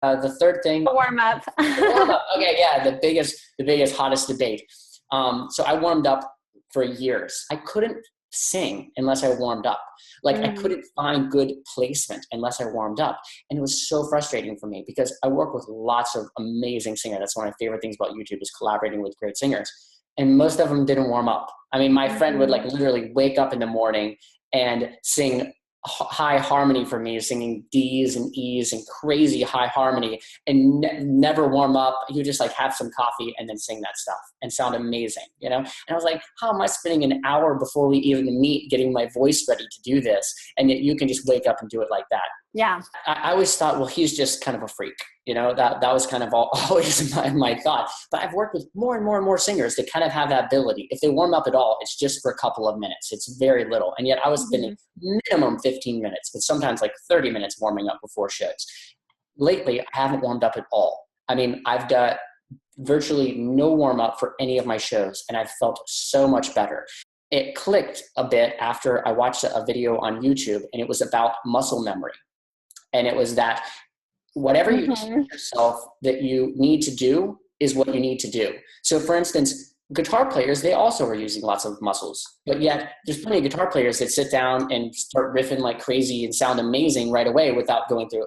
The third thing, warm up. warm up. Okay, yeah, the biggest, hottest debate. So I warmed up for years. I couldn't sing unless I warmed up. Like I couldn't find good placement unless I warmed up. And it was so frustrating for me because I work with lots of amazing singers. That's one of my favorite things about YouTube is collaborating with great singers. And most of them didn't warm up. I mean, my friend would like literally wake up in the morning and sing high harmony for me, singing D's and E's and crazy high harmony and never warm up. He would just like have some coffee and then sing that stuff and sound amazing, you know? And I was like, how am I spending an hour before we even meet getting my voice ready to do this? And yet you can just wake up and do it like that. Yeah. I always thought, well, he's just kind of a freak, you know, that was kind of always my thought. But I've worked with more and more and more singers that kind of have that ability. If they warm up at all, it's just for a couple of minutes. It's very little. And yet I was spending minimum 15 minutes, but sometimes like 30 minutes warming up before shows. Lately, I haven't warmed up at all. I mean, I've done virtually no warm up for any of my shows, and I've felt so much better. It clicked a bit after I watched a video on YouTube, and it was about muscle memory. And it was that whatever you teach yourself that you need to do is what you need to do. So for instance, guitar players, they also are using lots of muscles, but yet there's plenty of guitar players that sit down and start riffing like crazy and sound amazing right away without going through,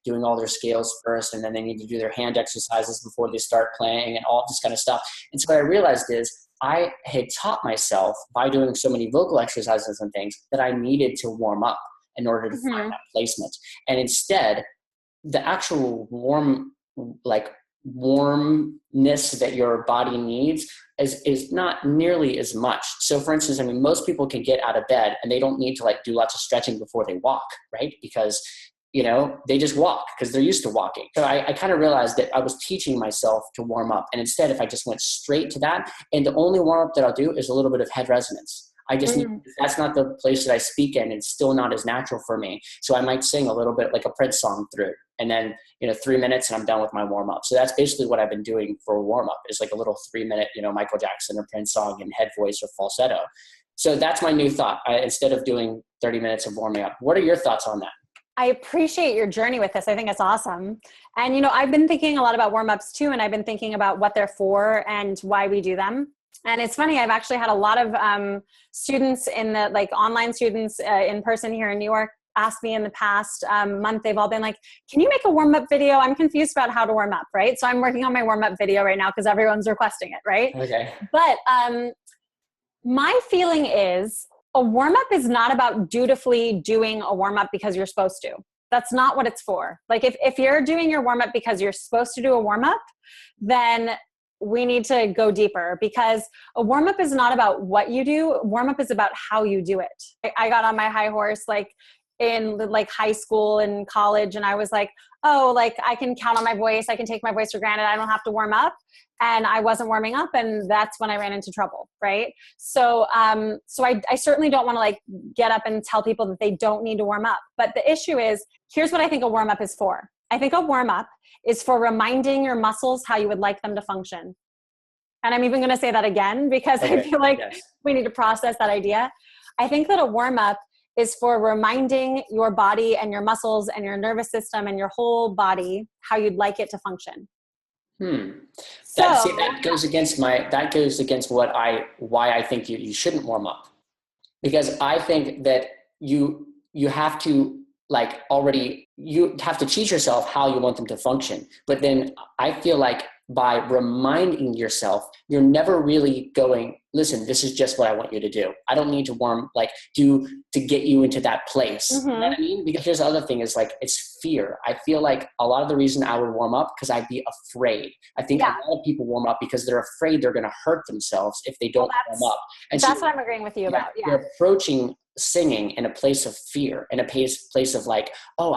doing all their scales first. And then they need to do their hand exercises before they start playing and all this kind of stuff. And so what I realized is I had taught myself by doing so many vocal exercises and things that I needed to warm up in order to find that placement. And instead, the actual warmness that your body needs is not nearly as much. So for instance, I mean, most people can get out of bed and they don't need to like do lots of stretching before they walk, right? Because, you know, they just walk because they're used to walking. So I kind of realized that I was teaching myself to warm up. And instead, if I just went straight to that, and the only warm up that I'll do is a little bit of head resonance. I just need, that's not the place that I speak in. It's still not as natural for me. So I might sing a little bit like a Prince song through, and then, 3 minutes and I'm done with my warm up. So that's basically what I've been doing for a warm up is like a little 3 minute, Michael Jackson or Prince song in head voice or falsetto. So that's my new thought. Instead of doing 30 minutes of warming up. What are your thoughts on that? I appreciate your journey with this. I think it's awesome. And, I've been thinking a lot about warm-ups too. And I've been thinking about what they're for and why we do them. And it's funny, I've actually had a lot of students online students in person here in New York asked me in the past month, they've all been like, can you make a warm-up video? I'm confused about how to warm up, right? So I'm working on my warm-up video right now because everyone's requesting it, right? Okay. But my feeling is a warm-up is not about dutifully doing a warm-up because you're supposed to. That's not what it's for. Like if you're doing your warm-up because you're supposed to do a warm-up, then we need to go deeper, because a warm-up is not about what you do. Warm-up is about how you do it. I got on my high horse in high school and college, and I was like, I can count on my voice. I can take my voice for granted. I don't have to warm up. And I wasn't warming up, and that's when I ran into trouble, right? So I certainly don't want to get up and tell people that they don't need to warm up. But the issue is, here's what I think a warm-up is for. I think a warm-up is for reminding your muscles how you would like them to function. And I'm even going to say that again, because I feel like we need to process that idea. I think that a warm-up is for reminding your body and your muscles and your nervous system and your whole body how you'd like it to function. That goes against why I think you shouldn't warm up, because I think that you have to you have to teach yourself how you want them to function. But then I feel like by reminding yourself, you're never really going, listen, this is just what I want you to do. I don't need to to get you into that place. You know what I mean? Because here's the other thing is it's fear. I feel like a lot of the reason I would warm up because I'd be afraid. I think a lot of people warm up because they're afraid they're going to hurt themselves if they don't warm up. And that's what I'm agreeing with you about. Yeah. You're approaching singing in a place of fear, in a place of I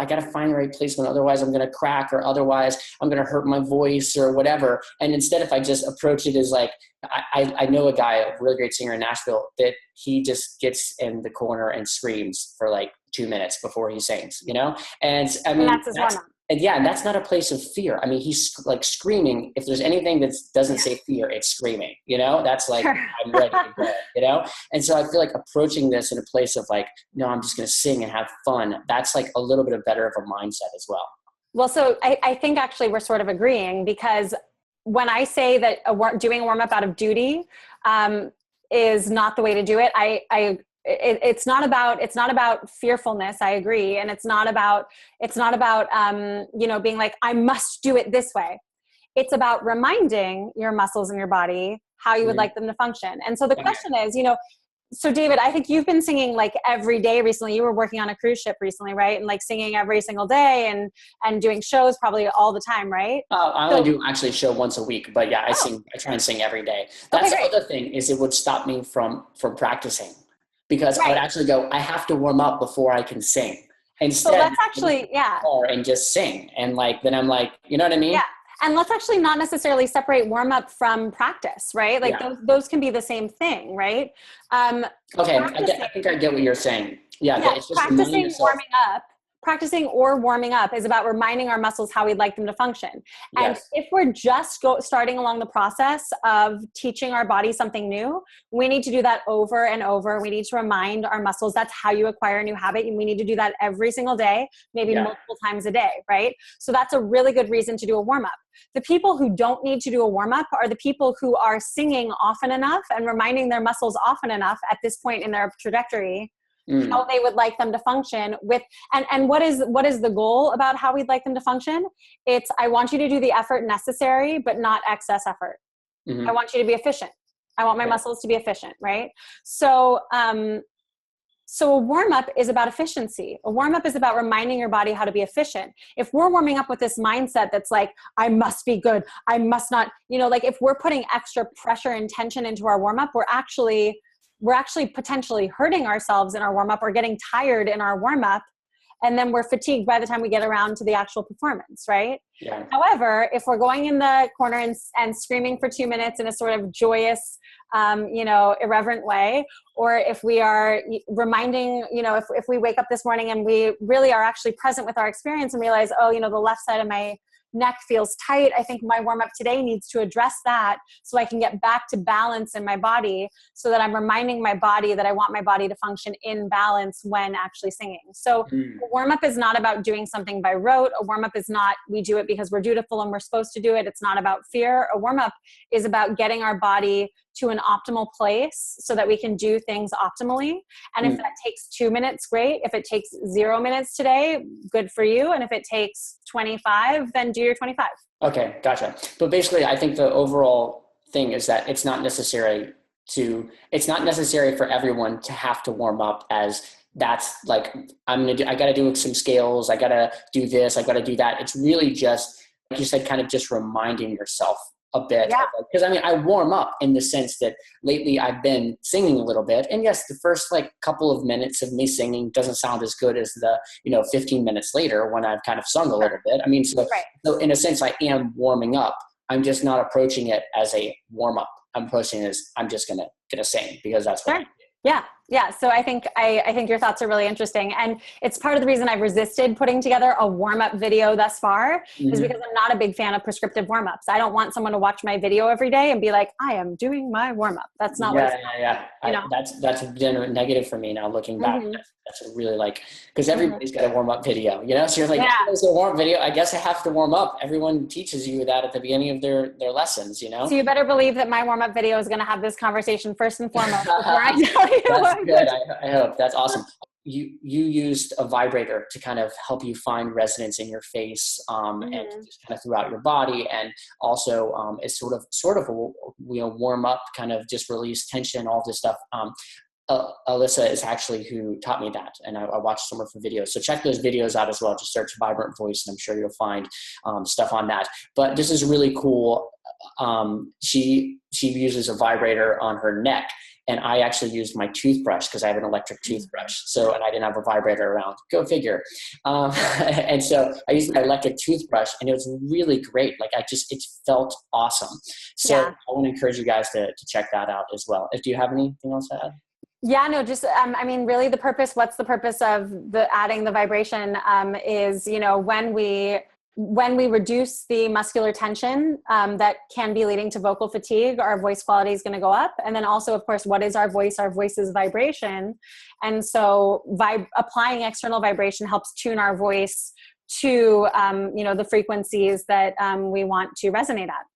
got to find the right placement. Otherwise I'm going to crack, or otherwise I'm going to hurt my voice or whatever. And instead, if I just approach it as I know a guy, a really great singer in Nashville, that he just gets in the corner and screams for 2 minutes before he sings, And I mean, that's his warm-up. And that's not a place of fear. I mean, he's screaming. If there's anything that doesn't say fear, it's screaming, That's I'm ready to go, And so I feel like approaching this in a place of no, I'm just going to sing and have fun. That's a little bit better of a mindset as well. Well, so I think actually we're sort of agreeing, because when I say that doing a warm up out of duty is not the way to do it, it's not about fearfulness. I agree. And it's not about being like, I must do it this way. It's about reminding your muscles in your body how you would like them to function. And so the question is, so David, I think you've been singing like every day recently. You were working on a cruise ship recently, right? And like singing every single day and doing shows probably all the time, right? I only do actually a show once a week, but yeah, I try and sing every day. That's the other thing, is it would stop me from practicing, because I would actually go, I have to warm up before I can sing. Instead, so let's actually, and just sing. And like, then I'm like, you know what I mean? Yeah. And let's actually not necessarily separate warm up from practice, right? Like those can be the same thing, right? Okay, I think I get what you're saying. Yeah, it's just practicing or warming up is about reminding our muscles how we'd like them to function. And if we're just starting along the process of teaching our body something new, we need to do that over and over. We need to remind our muscles that's how you acquire a new habit. And we need to do that every single day, maybe multiple times a day, right? So that's a really good reason to do a warm up. The people who don't need to do a warm up are the people who are singing often enough and reminding their muscles often enough at this point in their trajectory how they would like them to function with, and what is the goal about how we'd like them to function? It's, I want you to do the effort necessary, but not excess effort. I want you to be efficient. I want my muscles to be efficient, right? So, so a warm up is about efficiency. A warm up is about reminding your body how to be efficient. If we're warming up with this mindset that's like, I must be good, I must not, like if we're putting extra pressure and tension into our warm up, we're actually potentially hurting ourselves in our warm-up or getting tired in our warm-up. And then we're fatigued by the time we get around to the actual performance, right? Yeah. However, if we're going in the corner and screaming for 2 minutes in a sort of joyous, irreverent way, or if we are reminding, if we wake up this morning and we really are actually present with our experience and realize, the left side of my neck feels tight. I think my warm up today needs to address that so I can get back to balance in my body, so that I'm reminding my body that I want my body to function in balance when actually singing. So a warm up is not about doing something by rote. A warm up is not, we do it because we're dutiful and we're supposed to do it. It's not about fear. A warm up is about getting our body to an optimal place so that we can do things optimally. And if that takes 2 minutes, great. If it takes 0 minutes today, good for you. And if it takes 25, then do your 25. Okay, gotcha. But basically, I think the overall thing is that it's not necessary for everyone to have to warm up as that's like, I got to do some scales. I got to do this. I got to do that. It's really just, like you said, kind of just reminding yourself a bit. Because I warm up in the sense that lately I've been singing a little bit, and yes, the first like couple of minutes of me singing doesn't sound as good as the 15 minutes later when I've kind of sung a little bit. So in a sense I am warming up. I'm just not approaching it as a warm up. I'm approaching it as I'm just gonna sing because that's what I do. Yeah. So I think your thoughts are really interesting. And it's part of the reason I've resisted putting together a warm-up video thus far is because I'm not a big fan of prescriptive warm-ups. I don't want someone to watch my video every day and be like, I am doing my warm-up. That's not what it's about. That's been negative for me now looking back. That's really because everybody's got a warm-up video, so you're like, there's a warm-up video. I guess I have to warm up. Everyone teaches you that at the beginning of their lessons, So you better believe that my warm-up video is going to have this conversation first and foremost before I tell you. That's good. I hope. That's awesome. You used a vibrator to kind of help you find resonance in your face and just kind of throughout your body, and also it's sort of a warm up, kind of just release tension, all this stuff. Elissa is actually who taught me that, and I watched some of her videos. So check those videos out as well. Just search Vibrant Voice, and I'm sure you'll find stuff on that. But this is really cool. She uses a vibrator on her neck, and I actually used my toothbrush because I have an electric toothbrush. So, and I didn't have a vibrator around. Go figure. And so I used my electric toothbrush, and it was really great. It felt awesome. So I want to encourage you guys to check that out as well. Do you have anything else to add? Yeah, no, just, really what's the purpose of adding the vibration is, when we reduce the muscular tension that can be leading to vocal fatigue, our voice quality is going to go up. And then also, of course, what is our voice? Our voice is vibration. And so applying external vibration helps tune our voice to, the frequencies that we want to resonate at,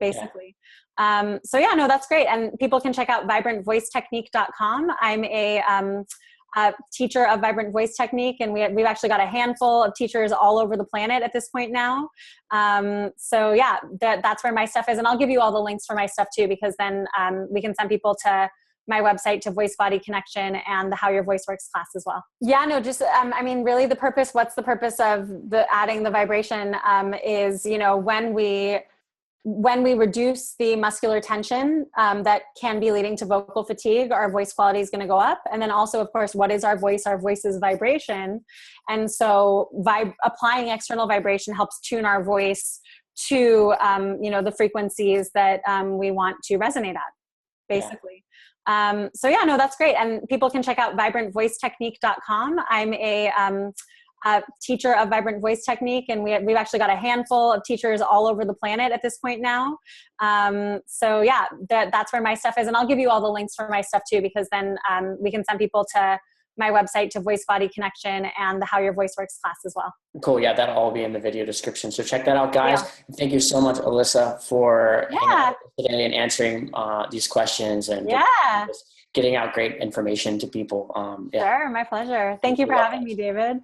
basically. Yeah. So yeah, no, that's great. And people can check out vibrantvoicetechnique.com. I'm a teacher of vibrant voice technique, and we've actually got a handful of teachers all over the planet at this point now. So yeah, that's where my stuff is. And I'll give you all the links for my stuff too, because then we can send people to my website, to Voice Body Connection, and the How Your Voice Works class as well. Yeah, no, just, really the purpose, what's the purpose of adding the vibration is, when we reduce the muscular tension that can be leading to vocal fatigue, our voice quality is going to go up. And then also, of course, what is our voice? Our voice is vibration. And so applying external vibration helps tune our voice to, the frequencies that we want to resonate at, basically. So yeah, no, that's great. And people can check out vibrantvoicetechnique.com. I'm a teacher of vibrant voice technique, and we've actually got a handful of teachers all over the planet at this point now. So yeah, that's where my stuff is. And I'll give you all the links for my stuff too, because then we can send people to my website, to Voice Body Connection, and the How Your Voice Works class as well. Cool. Yeah, that'll all be in the video description. So check that out, guys. Yeah. Thank you so much, Elissa, for hanging out today and answering these questions and getting out great information to people. Sure, my pleasure. Thank you for having me, David.